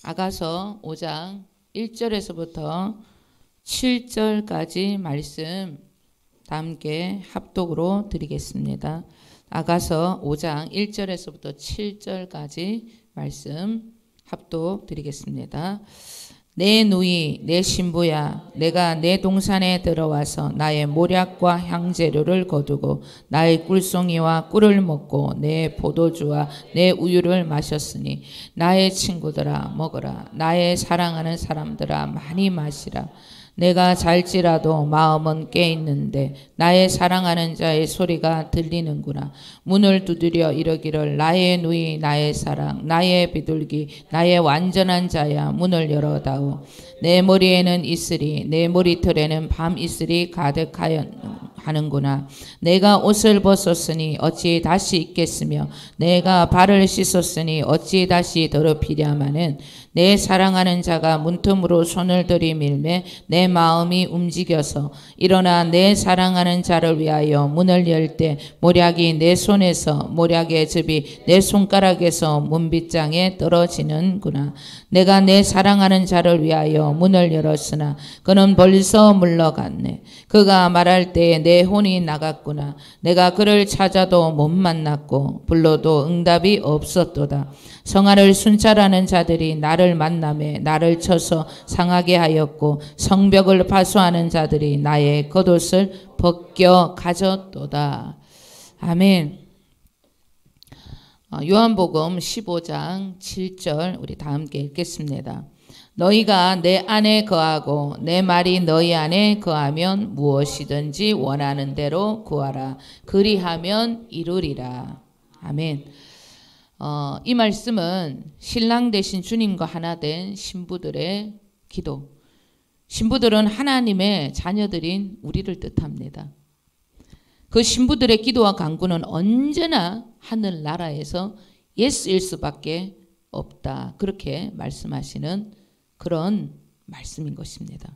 아가서 5장 1절에서부터 7절까지 말씀 다 함께 합독으로 드리겠습니다. 아가서 5장 1절에서부터 7절까지 말씀 합독 드리겠습니다. 내 누이 내 신부야, 내가 내 동산에 들어와서 나의 모략과 향재료를 거두고 나의 꿀송이와 꿀을 먹고 내 포도주와 내 우유를 마셨으니 나의 친구들아 먹어라. 나의 사랑하는 사람들아 많이 마시라. 내가 잘지라도 마음은 깨있는데 나의 사랑하는 자의 소리가 들리는구나. 문을 두드려 이르기를 나의 누이 나의 사랑 나의 비둘기 나의 완전한 자야 문을 열어다오. 내 머리에는 이슬이 내 머리털에는 밤 이슬이 가득하는구나. 내가 옷을 벗었으니 어찌 다시 입겠으며 내가 발을 씻었으니 어찌 다시 더럽히랴마는 내 사랑하는 자가 문틈으로 손을 들이밀매 내 마음이 움직여서 일어나 내 사랑하는 자를 위하여 문을 열 때 모략이 내 손에서 모략의 즙이 내 손가락에서 문빗장에 떨어지는구나. 내가 내 사랑하는 자를 위하여 문을 열었으나 그는 벌써 물러갔네. 그가 말할 때에 내 혼이 나갔구나. 내가 그를 찾아도 못 만났고 불러도 응답이 없었도다. 성화를 순찰하는 자들이 나를 만나매 나를 쳐서 상하게 하였고 성벽을 파수하는 자들이 나의 겉옷을 벗겨 가졌도다. 아멘. 요한복음 15장 7절 우리 다 함께 읽겠습니다. 너희가 내 안에 거하고 내 말이 너희 안에 거하면 무엇이든지 원하는 대로 구하라. 그리하면 이루리라. 아멘. 이 말씀은 신랑 되신 주님과 하나 된 신부들의 기도. 신부들은 하나님의 자녀들인 우리를 뜻합니다. 그 신부들의 기도와 간구는 언제나 하늘나라에서 예스일 수밖에 없다. 그렇게 말씀하시는 그런 말씀인 것입니다.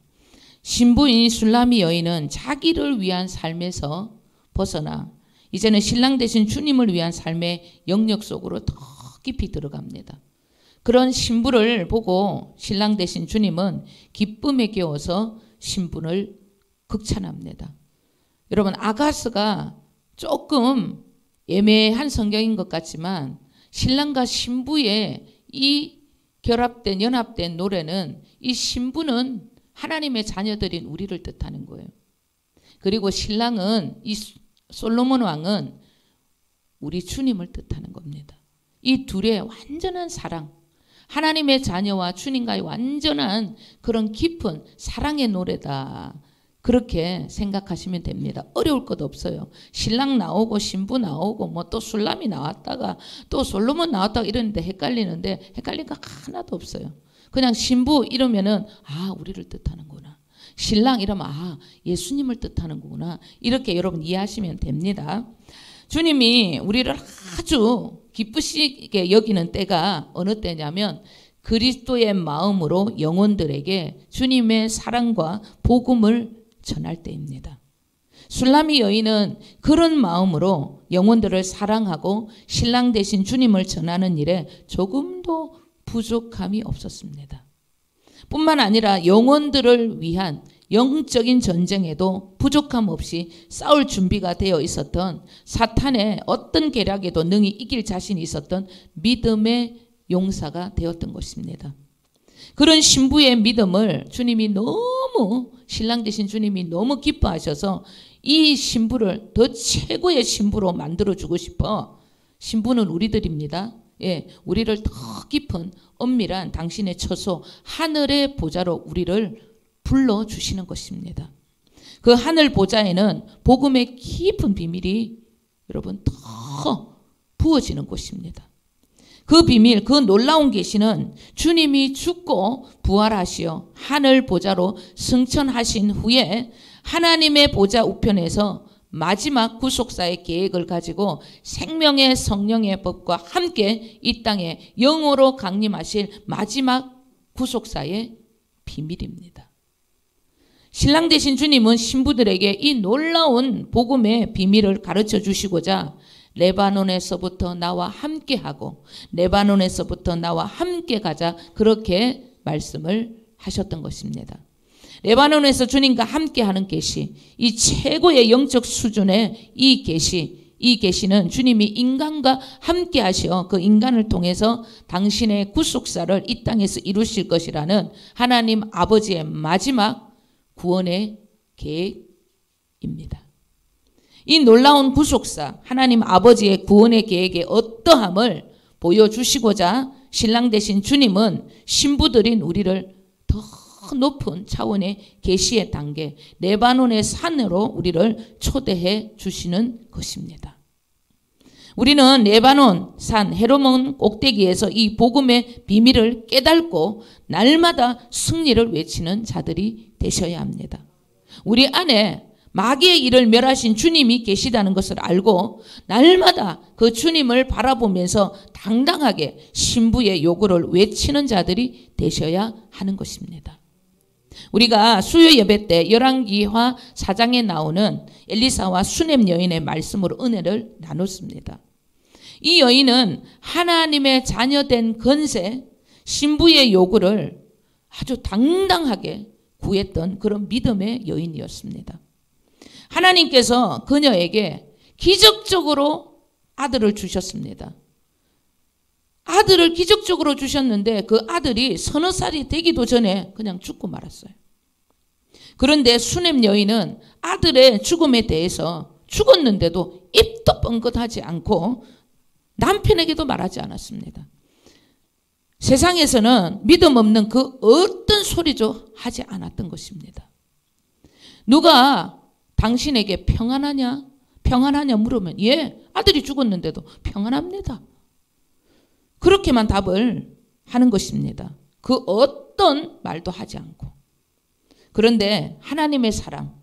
신부인 술라미 여인은 자기를 위한 삶에서 벗어나 이제는 신랑 되신 주님을 위한 삶의 영역 속으로 더 깊이 들어갑니다. 그런 신부를 보고 신랑 되신 주님은 기쁨에 겨워서 신분을 극찬합니다. 여러분, 아가스가 조금 애매한 성경인 것 같지만 신랑과 신부의 이 결합된 연합된 노래는 이 신부는 하나님의 자녀들인 우리를 뜻하는 거예요. 그리고 신랑은 이 솔로몬 왕은 우리 주님을 뜻하는 겁니다. 이 둘의 완전한 사랑, 하나님의 자녀와 주님과의 완전한 그런 깊은 사랑의 노래다. 그렇게 생각하시면 됩니다. 어려울 것 없어요. 신랑 나오고 신부 나오고 뭐 또 술람이 나왔다가 또 솔로몬 나왔다가 이러는데 헷갈리는데 헷갈린 거 하나도 없어요. 그냥 신부 이러면은 아, 우리를 뜻하는구나. 신랑 이러면 아, 예수님을 뜻하는 거구나. 이렇게 여러분 이해하시면 됩니다. 주님이 우리를 아주 기쁘시게 여기는 때가 어느 때냐면 그리스도의 마음으로 영혼들에게 주님의 사랑과 복음을 전할 때입니다. 술라미 여인은 그런 마음으로 영혼들을 사랑하고 신랑 되신 주님을 전하는 일에 조금도 부족함이 없었습니다. 뿐만 아니라 영혼들을 위한 영적인 전쟁에도 부족함 없이 싸울 준비가 되어 있었던 사탄의 어떤 계략에도 능히 이길 자신이 있었던 믿음의 용사가 되었던 것입니다. 그런 신부의 믿음을 주님이 너무 신랑 되신 주님이 너무 기뻐하셔서 이 신부를 더 최고의 신부로 만들어주고 싶어. 신부는 우리들입니다. 예, 우리를 더 깊은 엄밀한 당신의 처소 하늘의 보좌로 우리를 불러주시는 것입니다. 그 하늘 보좌에는 복음의 깊은 비밀이 여러분 더 부어지는 곳입니다. 그 비밀, 그 놀라운 계시는 주님이 죽고 부활하시어 하늘 보좌로 승천하신 후에 하나님의 보좌 우편에서 마지막 구속사의 계획을 가지고 생명의 성령의 법과 함께 이 땅에 영으로 강림하실 마지막 구속사의 비밀입니다. 신랑 되신 주님은 신부들에게 이 놀라운 복음의 비밀을 가르쳐 주시고자 레바논에서부터 나와 함께하고 레바논에서부터 나와 함께 가자, 그렇게 말씀을 하셨던 것입니다. 레바논에서 주님과 함께하는 계시, 이 최고의 영적 수준의 이 계시는 주님이 인간과 함께 하시어 그 인간을 통해서 당신의 구속사를 이 땅에서 이루실 것이라는 하나님 아버지의 마지막 구원의 계획입니다. 이 놀라운 구속사, 하나님 아버지의 구원의 계획의 어떠함을 보여주시고자 신랑 되신 주님은 신부들인 우리를 더 높은 차원의 계시의 단계, 레바논의 산으로 우리를 초대해 주시는 것입니다. 우리는 레바논 산 헤르몬 꼭대기에서 이 복음의 비밀을 깨닫고 날마다 승리를 외치는 자들이 되셔야 합니다. 우리 안에 마귀의 일을 멸하신 주님이 계시다는 것을 알고 날마다 그 주님을 바라보면서 당당하게 신부의 요구를 외치는 자들이 되셔야 하는 것입니다. 우리가 수요 예배 때 열왕기하 4장에 나오는 엘리사와 수넴 여인의 말씀으로 은혜를 나눴습니다. 이 여인은 하나님의 자녀된 건세, 신부의 요구를 아주 당당하게 구했던 그런 믿음의 여인이었습니다. 하나님께서 그녀에게 기적적으로 아들을 주셨습니다. 아들을 기적적으로 주셨는데 그 아들이 서너 살이 되기도 전에 그냥 죽고 말았어요. 그런데 수넴 여인은 아들의 죽음에 대해서 죽었는데도 입도 뻥긋하지 않고 남편에게도 말하지 않았습니다. 세상에서는 믿음 없는 그 어떤 소리도 하지 않았던 것입니다. 누가 당신에게 평안하냐? 평안하냐 물으면 예, 아들이 죽었는데도 평안합니다. 그렇게만 답을 하는 것입니다. 그 어떤 말도 하지 않고. 그런데 하나님의 사람,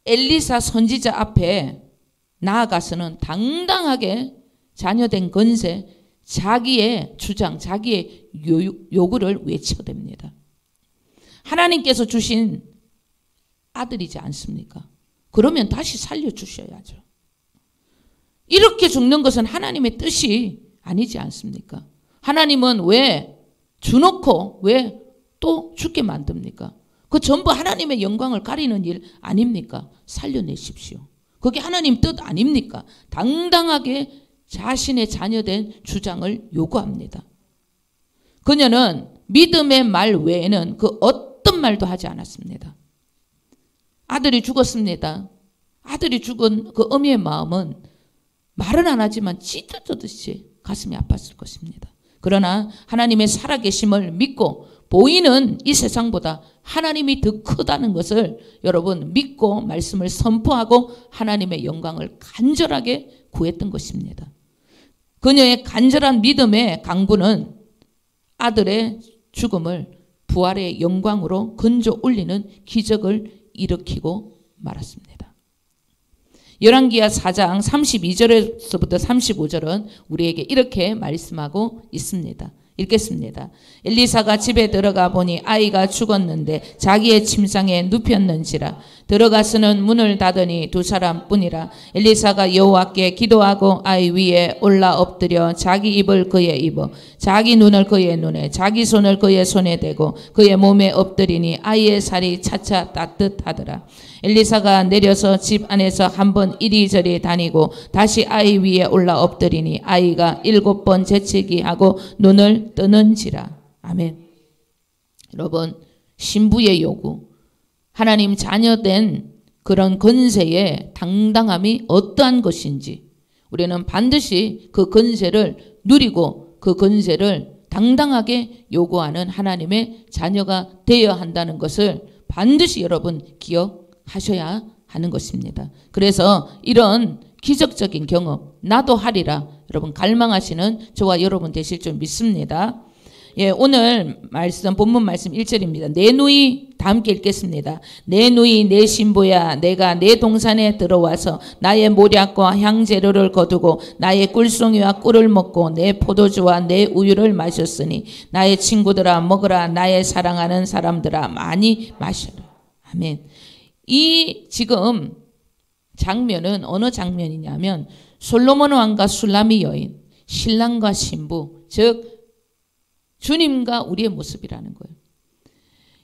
엘리사 선지자 앞에 나아가서는 당당하게 자녀된 건세, 자기의 주장, 자기의 요구를 외쳐댑니다. 하나님께서 주신 아들이지 않습니까? 그러면 다시 살려주셔야죠. 이렇게 죽는 것은 하나님의 뜻이 아니지 않습니까? 하나님은 왜 주놓고 왜 또 죽게 만듭니까? 그 전부 하나님의 영광을 가리는 일 아닙니까? 살려내십시오. 그게 하나님 뜻 아닙니까? 당당하게 자신의 자녀된 주장을 요구합니다. 그녀는 믿음의 말 외에는 그 어떤 말도 하지 않았습니다. 아들이 죽었습니다. 아들이 죽은 그 어미의 마음은 말은 안 하지만 찢어지듯이 가슴이 아팠을 것입니다. 그러나 하나님의 살아계심을 믿고 보이는 이 세상보다 하나님이 더 크다는 것을 여러분 믿고 말씀을 선포하고 하나님의 영광을 간절하게 구했던 것입니다. 그녀의 간절한 믿음의 강구는 아들의 죽음을 부활의 영광으로 건져 올리는 기적을 일으키고 말았습니다. 열왕기하 4장 32절에서부터 35절은 우리에게 이렇게 말씀하고 있습니다. 읽겠습니다. 엘리사가 집에 들어가 보니 아이가 죽었는데 자기의 침상에 눕혔는지라. 들어가서는 문을 닫으니 두 사람뿐이라. 엘리사가 여호와께 기도하고 아이 위에 올라 엎드려 자기 입을 그의 입어 자기 눈을 그의 눈에 자기 손을 그의 손에 대고 그의 몸에 엎드리니 아이의 살이 차차 따뜻하더라. 엘리사가 내려서 집 안에서 한번 이리저리 다니고 다시 아이 위에 올라 엎드리니 아이가 7번 재채기 하고 눈을 뜨는지라. 아멘. 여러분, 신부의 요구, 하나님 자녀된 그런 건세의 당당함이 어떠한 것인지 우리는 반드시 그 건세를 누리고 그 건세를 당당하게 요구하는 하나님의 자녀가 되어야 한다는 것을 반드시 여러분 기억하셔야 하는 것입니다. 그래서 이런 기적적인 경험 나도 하리라 여러분 갈망하시는 저와 여러분 되실 줄 믿습니다. 예, 오늘 말씀 본문 말씀 1절입니다. 내 누이 다 함께 읽겠습니다. 내 누이 내 신부야 내가 내 동산에 들어와서 나의 모략과 향재료를 거두고 나의 꿀송이와 꿀을 먹고 내 포도주와 내 우유를 마셨으니 나의 친구들아 먹으라 나의 사랑하는 사람들아 많이 마셔라. 아멘. 이 지금 장면은 어느 장면이냐면 솔로몬 왕과 술라미 여인, 신랑과 신부, 즉 주님과 우리의 모습이라는 거예요.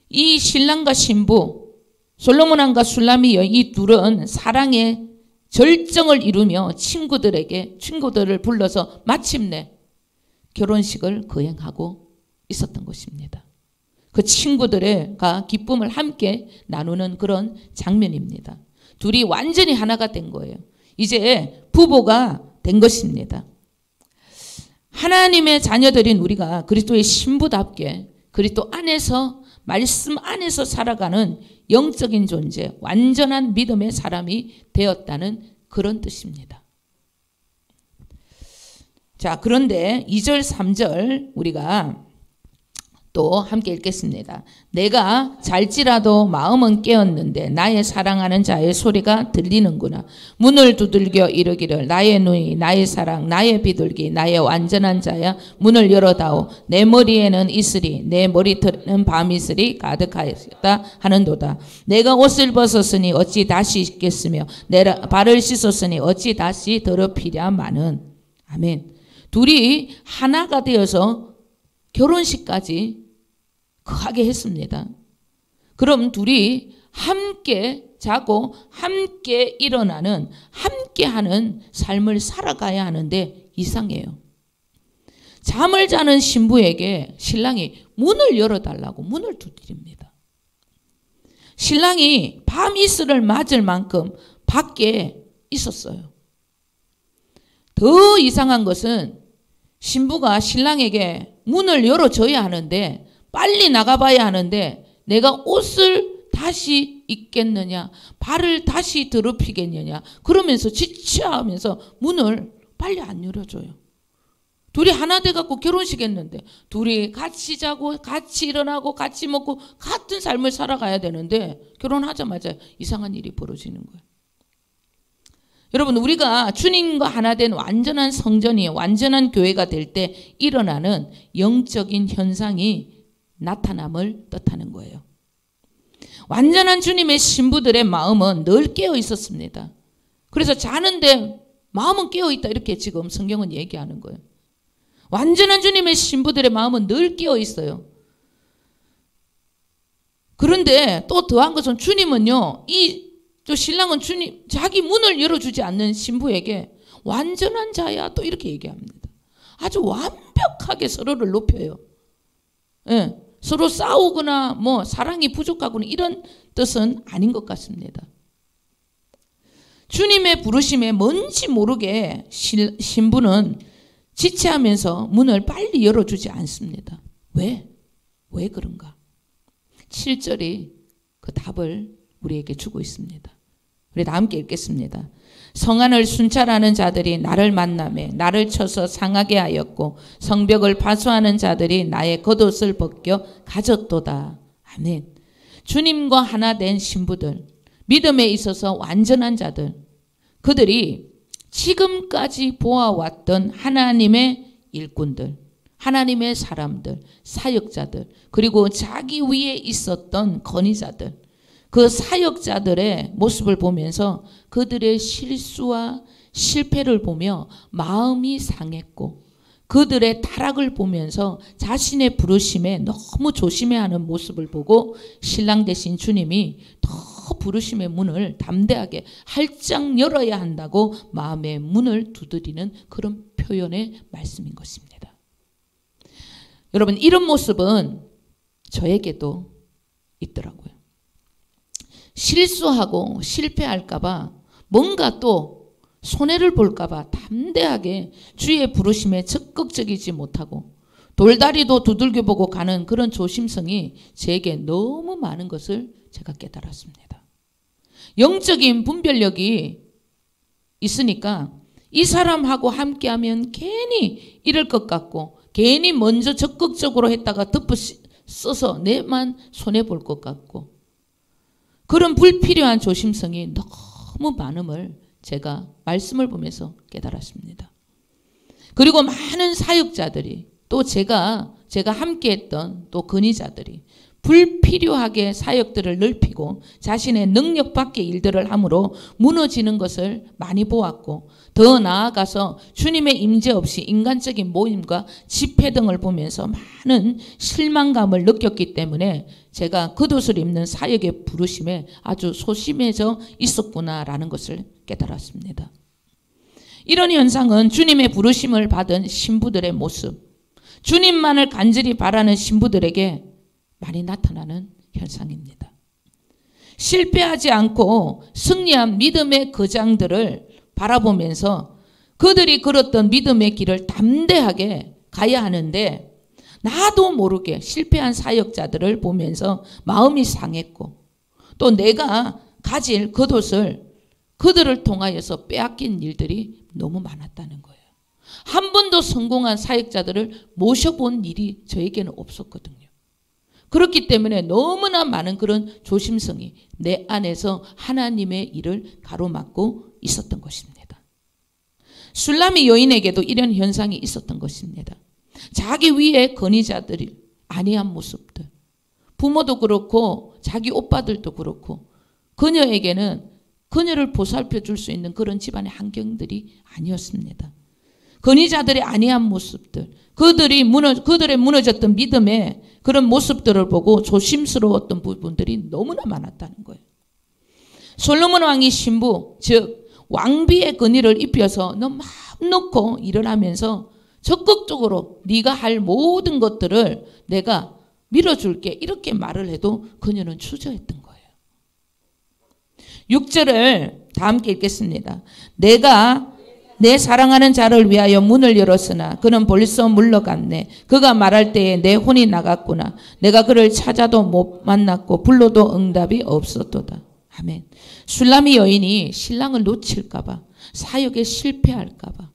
이 신랑과 신부, 솔로몬 왕과 술라미 여인, 이 둘은 사랑의 절정을 이루며 친구들을 불러서 마침내 결혼식을 거행하고 있었던 것입니다. 그 친구들과 기쁨을 함께 나누는 그런 장면입니다. 둘이 완전히 하나가 된 거예요. 이제 부부가 된 것입니다. 하나님의 자녀들인 우리가 그리스도의 신부답게 그리스도 안에서 말씀 안에서 살아가는 영적인 존재, 완전한 믿음의 사람이 되었다는 그런 뜻입니다. 자, 그런데 2절, 3절 우리가 또 함께 읽겠습니다. 내가 잘지라도 마음은 깨었는데 나의 사랑하는 자의 소리가 들리는구나. 문을 두들겨 이르기를 나의 누이, 나의 사랑, 나의 비둘기, 나의 완전한 자야 문을 열어다오. 내 머리에는 이슬이, 내 머리털에는 밤이슬이 가득하였다 하는도다. 내가 옷을 벗었으니 어찌 다시 입겠으며 내 발을 씻었으니 어찌 다시 더럽히랴마는. 아멘. 둘이 하나가 되어서 결혼식까지 거하게 했습니다. 그럼 둘이 함께 자고 함께 일어나는, 함께하는 삶을 살아가야 하는데 이상해요. 잠을 자는 신부에게 신랑이 문을 열어달라고 문을 두드립니다. 신랑이 밤 이슬을 맞을 만큼 밖에 있었어요. 더 이상한 것은 신부가 신랑에게 문을 열어줘야 하는데 빨리 나가봐야 하는데 내가 옷을 다시 입겠느냐, 발을 다시 더럽히겠느냐 그러면서 지체하면서 문을 빨리 안 열어줘요. 둘이 하나 돼갖고 결혼식 했는데 둘이 같이 자고 같이 일어나고 같이 먹고 같은 삶을 살아가야 되는데 결혼하자마자 이상한 일이 벌어지는 거예요. 여러분, 우리가 주님과 하나 된 완전한 성전이, 완전한 교회가 될 때 일어나는 영적인 현상이 나타남을 뜻하는 거예요. 완전한 주님의 신부들의 마음은 늘 깨어 있었습니다. 그래서 자는데 마음은 깨어 있다 이렇게 지금 성경은 얘기하는 거예요. 완전한 주님의 신부들의 마음은 늘 깨어 있어요. 그런데 또 더한 것은 주님은요, 저 신랑은 주님 자기 문을 열어주지 않는 신부에게 완전한 자야 또 이렇게 얘기합니다. 아주 완벽하게 서로를 높여요. 예, 서로 싸우거나 뭐 사랑이 부족하거나 이런 뜻은 아닌 것 같습니다. 주님의 부르심에 뭔지 모르게 신부는 지체하면서 문을 빨리 열어주지 않습니다. 왜? 왜 그런가? 7절이 그 답을 우리에게 주고 있습니다. 우리 다 함께 읽겠습니다. 성안을 순찰하는 자들이 나를 만나매 나를 쳐서 상하게 하였고 성벽을 파수하는 자들이 나의 겉옷을 벗겨 가졌도다. 아멘. 주님과 하나 된 신부들, 믿음에 있어서 완전한 자들, 그들이 지금까지 보아왔던 하나님의 일꾼들, 하나님의 사람들, 사역자들, 그리고 자기 위에 있었던 건의자들, 그 사역자들의 모습을 보면서 그들의 실수와 실패를 보며 마음이 상했고 그들의 타락을 보면서 자신의 부르심에 너무 조심해야 하는 모습을 보고 신랑 되신 주님이 더 부르심의 문을 담대하게 활짝 열어야 한다고 마음의 문을 두드리는 그런 표현의 말씀인 것입니다. 여러분, 이런 모습은 저에게도 있더라고요. 실수하고 실패할까봐 뭔가 또 손해를 볼까봐 담대하게 주의 부르심에 적극적이지 못하고 돌다리도 두들겨보고 가는 그런 조심성이 제게 너무 많은 것을 제가 깨달았습니다. 영적인 분별력이 있으니까 이 사람하고 함께하면 괜히 이럴 것 같고 괜히 먼저 적극적으로 했다가 덮어 써서 내만 손해볼 것 같고 그런 불필요한 조심성이 너무 많음을 제가 말씀을 보면서 깨달았습니다. 그리고 많은 사역자들이 또 제가 함께했던 또 건의자들이 불필요하게 사역들을 넓히고 자신의 능력 밖의 일들을 함으로 무너지는 것을 많이 보았고, 더 나아가서 주님의 임재 없이 인간적인 모임과 집회 등을 보면서 많은 실망감을 느꼈기 때문에 제가 겉옷을 입는 사역의 부르심에 아주 소심해져 있었구나라는 것을 깨달았습니다. 이런 현상은 주님의 부르심을 받은 신부들의 모습, 주님만을 간절히 바라는 신부들에게 많이 나타나는 현상입니다. 실패하지 않고 승리한 믿음의 거장들을 바라보면서 그들이 걸었던 믿음의 길을 담대하게 가야 하는데, 나도 모르게 실패한 사역자들을 보면서 마음이 상했고, 또 내가 가질 겉옷을 그들을 통하여서 빼앗긴 일들이 너무 많았다는 거예요. 한 번도 성공한 사역자들을 모셔본 일이 저에게는 없었거든요. 그렇기 때문에 너무나 많은 그런 조심성이 내 안에서 하나님의 일을 가로막고 있었던 것입니다. 술라미 여인에게도 이런 현상이 있었던 것입니다. 자기 위에 건의자들이 아니한 모습들, 부모도 그렇고 자기 오빠들도 그렇고 그녀에게는 그녀를 보살펴 줄 수 있는 그런 집안의 환경들이 아니었습니다. 건의자들의 아니한 모습들, 그들의 무너졌던 믿음의 그런 모습들을 보고 조심스러웠던 부분들이 너무나 많았다는 거예요. 솔로몬 왕이 신부, 즉 왕비의 건의를 입혀서 너 마음 놓고 일어나면서 적극적으로 네가 할 모든 것들을 내가 밀어줄게, 이렇게 말을 해도 그녀는 주저했던 거예요. 6절을 다 함께 읽겠습니다. 내가 내 사랑하는 자를 위하여 문을 열었으나 그는 벌써 물러갔네. 그가 말할 때에 내 혼이 나갔구나. 내가 그를 찾아도 못 만났고 불러도 응답이 없었도다. 아멘. 술라미 여인이 신랑을 놓칠까 봐, 사역에 실패할까 봐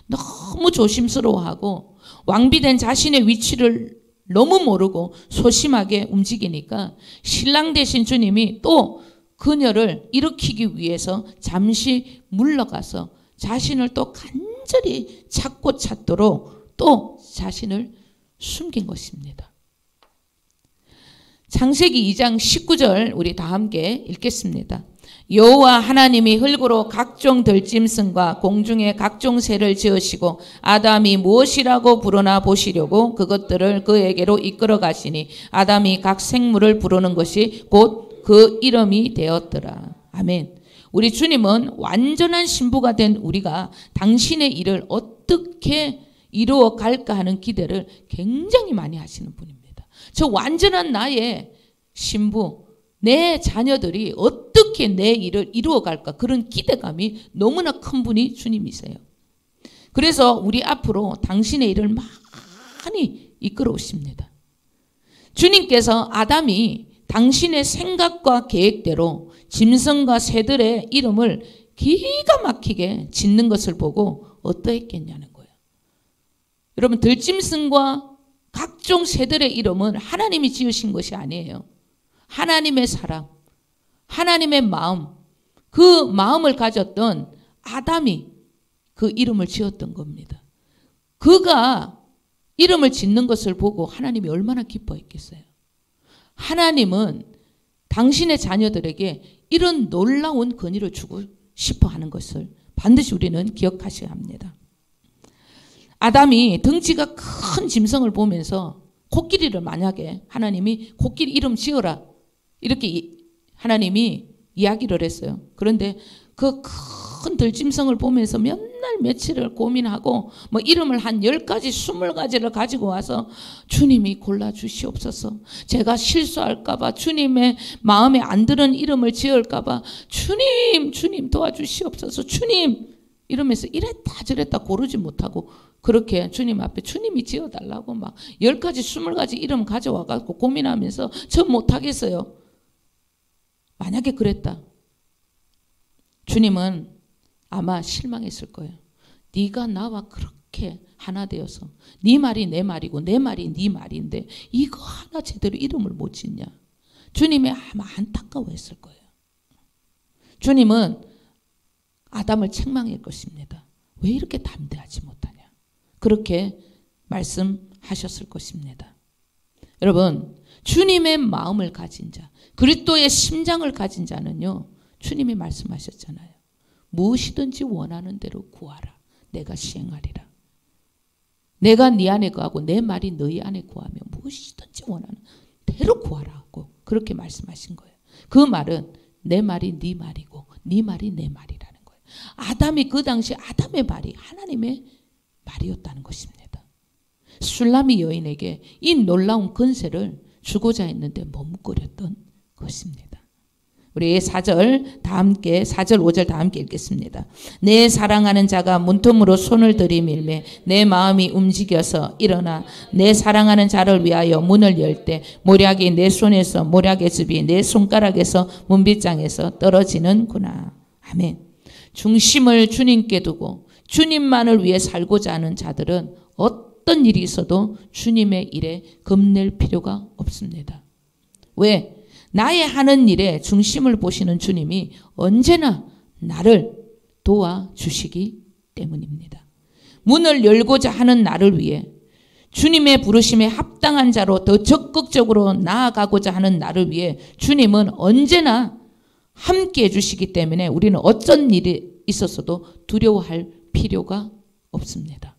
너무 조심스러워하고 왕비된 자신의 위치를 너무 모르고 소심하게 움직이니까 신랑 되신 주님이 또 그녀를 일으키기 위해서 잠시 물러가서 자신을 또 간절히 찾도록 또 자신을 숨긴 것입니다. 창세기 2장 19절 우리 다 함께 읽겠습니다. 여호와 하나님이 흙으로 각종 들짐승과 공중의 각종 새를 지으시고 아담이 무엇이라고 부르나 보시려고 그것들을 그에게로 이끌어 가시니 아담이 각 생물을 부르는 것이 곧 그 이름이 되었더라. 아멘. 우리 주님은 완전한 신부가 된 우리가 당신의 일을 어떻게 이루어 갈까 하는 기대를 굉장히 많이 하시는 분입니다. 저 완전한 나의 신부, 내 자녀들이 어떻게 내 일을 이루어 갈까, 그런 기대감이 너무나 큰 분이 주님이세요. 그래서 우리 앞으로 당신의 일을 많이 이끌어 오십니다. 주님께서 아담이 당신의 생각과 계획대로 짐승과 새들의 이름을 기가 막히게 짓는 것을 보고 어떠했겠냐는 거예요. 여러분, 들짐승과 각종 새들의 이름은 하나님이 지으신 것이 아니에요. 하나님의 사랑, 하나님의 마음, 그 마음을 가졌던 아담이 그 이름을 지었던 겁니다. 그가 이름을 짓는 것을 보고 하나님이 얼마나 기뻐했겠어요. 하나님은 당신의 자녀들에게 이런 놀라운 권위를 주고 싶어 하는 것을 반드시 우리는 기억하셔야 합니다. 아담이 덩치가 큰 짐승을 보면서 코끼리를 만약에 하나님이 코끼리 이름 지어라 이렇게 하나님이 이야기를 했어요. 그런데 그 큰 들짐승을 보면서 맨날 며칠을 고민하고 뭐 이름을 한 10가지, 20가지를 가지고 와서 주님이 골라주시옵소서. 제가 실수할까 봐, 주님의 마음에 안 드는 이름을 지을까 봐 주님 도와주시옵소서. 주님 이러면서 이랬다 저랬다 고르지 못하고 그렇게 주님 앞에 주님이 지어달라고 막 10가지, 20가지 이름 가져와가지고 고민하면서 저 못하겠어요. 만약에 그랬다. 주님은 아마 실망했을 거예요. 네가 나와 그렇게 하나 되어서 네 말이 내 말이고 내 말이 네 말인데 이거 하나 제대로 이름을 못 짓냐. 주님이 아마 안타까워했을 거예요. 주님은 아담을 책망할 것입니다. 왜 이렇게 담대하지 못하냐. 그렇게 말씀하셨을 것입니다. 여러분, 주님의 마음을 가진 자, 그리스도의 심장을 가진 자는요, 주님이 말씀하셨잖아요. 무엇이든지 원하는 대로 구하라. 내가 시행하리라. 내가 네 안에 거하고 내 말이 너희 안에 거하며 무엇이든지 원하는 대로 구하라 하고 그렇게 말씀하신 거예요. 그 말은 내 말이 네 말이고 네 말이 내 말이라는 거예요. 아담이 그 당시 아담의 말이 하나님의 말이었다는 것입니다. 술람이 여인에게 이 놀라운 권세를 주고자 했는데 머뭇거렸던 것입니다. 우리 4절 다 함께 4절 5절 다 함께 읽겠습니다. 내 사랑하는 자가 문틈으로 손을 들이밀매 내 마음이 움직여서 일어나 내 사랑하는 자를 위하여 문을 열 때 모략이 내 손에서 모략의 즙이 내 손가락에서 문빗장에서 떨어지는구나. 아멘. 중심을 주님께 두고 주님만을 위해 살고자 하는 자들은 어떤 일이 있어도 주님의 일에 겁낼 필요가 없습니다. 왜? 나의 하는 일에 중심을 보시는 주님이 언제나 나를 도와주시기 때문입니다. 문을 열고자 하는 나를 위해 주님의 부르심에 합당한 자로 더 적극적으로 나아가고자 하는 나를 위해 주님은 언제나 함께 해주시기 때문에 우리는 어떤 일이 있었어도 두려워할 필요가 없습니다.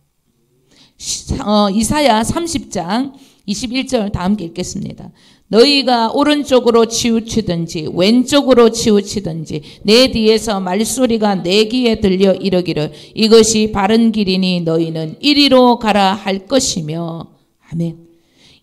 이사야 30장 21절 다 함께 읽겠습니다. 너희가 오른쪽으로 치우치든지 왼쪽으로 치우치든지 내 뒤에서 말소리가 내 귀에 들려 이르기를 이것이 바른 길이니 너희는 이리로 가라 할 것이며. 아멘.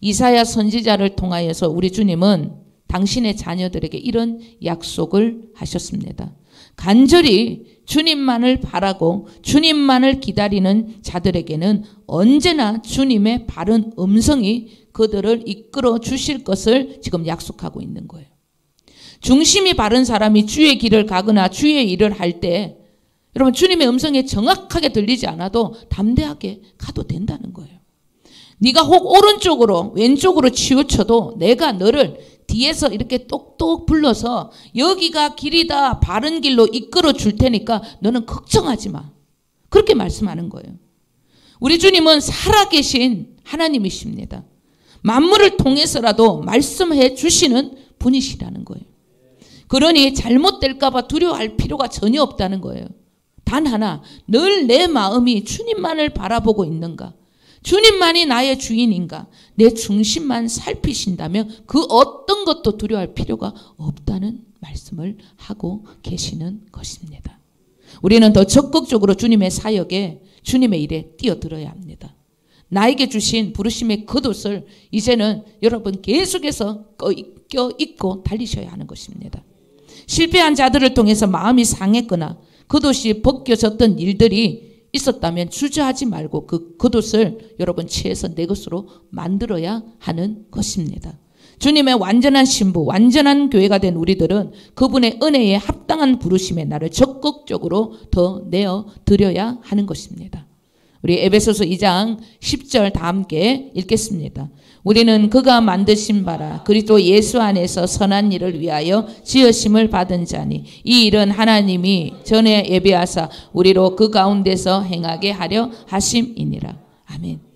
이사야 선지자를 통하여서 우리 주님은 당신의 자녀들에게 이런 약속을 하셨습니다. 간절히 주님만을 바라고 주님만을 기다리는 자들에게는 언제나 주님의 바른 음성이 그들을 이끌어 주실 것을 지금 약속하고 있는 거예요. 중심이 바른 사람이 주의 길을 가거나 주의 일을 할 때 여러분 주님의 음성이 정확하게 들리지 않아도 담대하게 가도 된다는 거예요. 네가 혹 오른쪽으로 왼쪽으로 치우쳐도 내가 너를 뒤에서 이렇게 똑똑 불러서 여기가 길이다 바른 길로 이끌어 줄 테니까 너는 걱정하지 마. 그렇게 말씀하는 거예요. 우리 주님은 살아계신 하나님이십니다. 만물을 통해서라도 말씀해 주시는 분이시라는 거예요. 그러니 잘못될까 봐 두려워할 필요가 전혀 없다는 거예요. 단 하나, 늘 내 마음이 주님만을 바라보고 있는가? 주님만이 나의 주인인가? 내 중심만 살피신다면 그 어떤 것도 두려워할 필요가 없다는 말씀을 하고 계시는 것입니다. 우리는 더 적극적으로 주님의 사역에 주님의 일에 뛰어들어야 합니다. 나에게 주신 부르심의 겉옷을 이제는 여러분 계속해서 껴입고 달리셔야 하는 것입니다. 실패한 자들을 통해서 마음이 상했거나 겉옷이 벗겨졌던 일들이 있었다면 주저하지 말고 그 겉옷을 여러분 취해서 내 것으로 만들어야 하는 것입니다. 주님의 완전한 신부, 완전한 교회가 된 우리들은 그분의 은혜에 합당한 부르심에 나를 적극적으로 더 내어드려야 하는 것입니다. 우리 에베소서 2장 10절 다 함께 읽겠습니다. 우리는 그가 만드신 바라 그리스도 예수 안에서 선한 일을 위하여 지으심을 받은 자니 이 일은 하나님이 전에 예비하사 우리로 그 가운데서 행하게 하려 하심이니라. 아멘.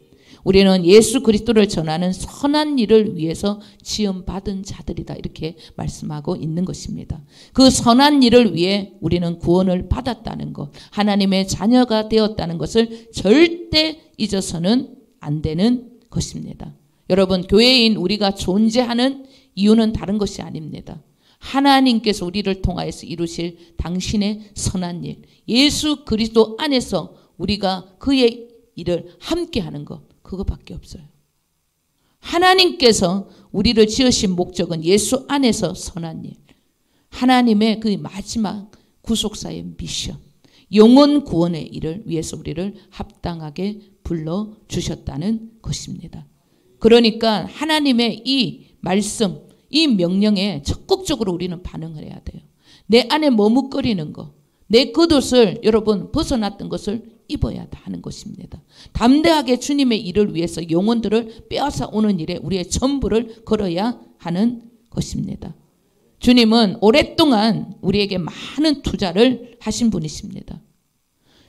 우리는 예수 그리스도를 전하는 선한 일을 위해서 지음받은 자들이다. 이렇게 말씀하고 있는 것입니다. 그 선한 일을 위해 우리는 구원을 받았다는 것, 하나님의 자녀가 되었다는 것을 절대 잊어서는 안 되는 것입니다. 여러분, 교회인 우리가 존재하는 이유는 다른 것이 아닙니다. 하나님께서 우리를 통하여서 이루실 당신의 선한 일, 예수 그리스도 안에서 우리가 그의 일을 함께하는 것, 그것밖에 없어요. 하나님께서 우리를 지으신 목적은 예수 안에서 선한 일, 하나님의 그 마지막 구속사의 미션, 영혼 구원의 일을 위해서 우리를 합당하게 불러주셨다는 것입니다. 그러니까 하나님의 이 말씀, 이 명령에 적극적으로 우리는 반응을 해야 돼요. 내 안에 머뭇거리는 것, 내 겉옷을 여러분 벗어났던 것을 입어야 하는 것입니다. 담대하게 주님의 일을 위해서 영혼들을 빼앗아 오는 일에 우리의 전부를 걸어야 하는 것입니다. 주님은 오랫동안 우리에게 많은 투자를 하신 분이십니다.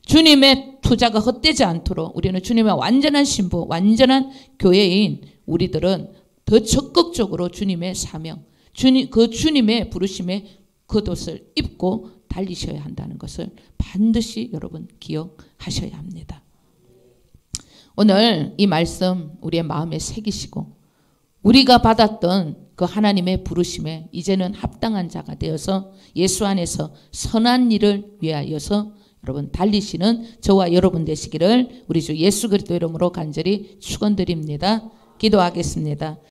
주님의 투자가 헛되지 않도록 우리는 주님의 완전한 신부, 완전한 교회인 우리들은 더 적극적으로 주님의 사명, 주님의 부르심의 겉옷을 입고 달리셔야 한다는 것을 반드시 여러분 기억하셔야 합니다. 오늘 이 말씀 우리의 마음에 새기시고 우리가 받았던 그 하나님의 부르심에 이제는 합당한 자가 되어서 예수 안에서 선한 일을 위하여서 여러분 달리시는 저와 여러분 되시기를 우리 주 예수 그리스도 이름으로 간절히 축원드립니다. 기도하겠습니다.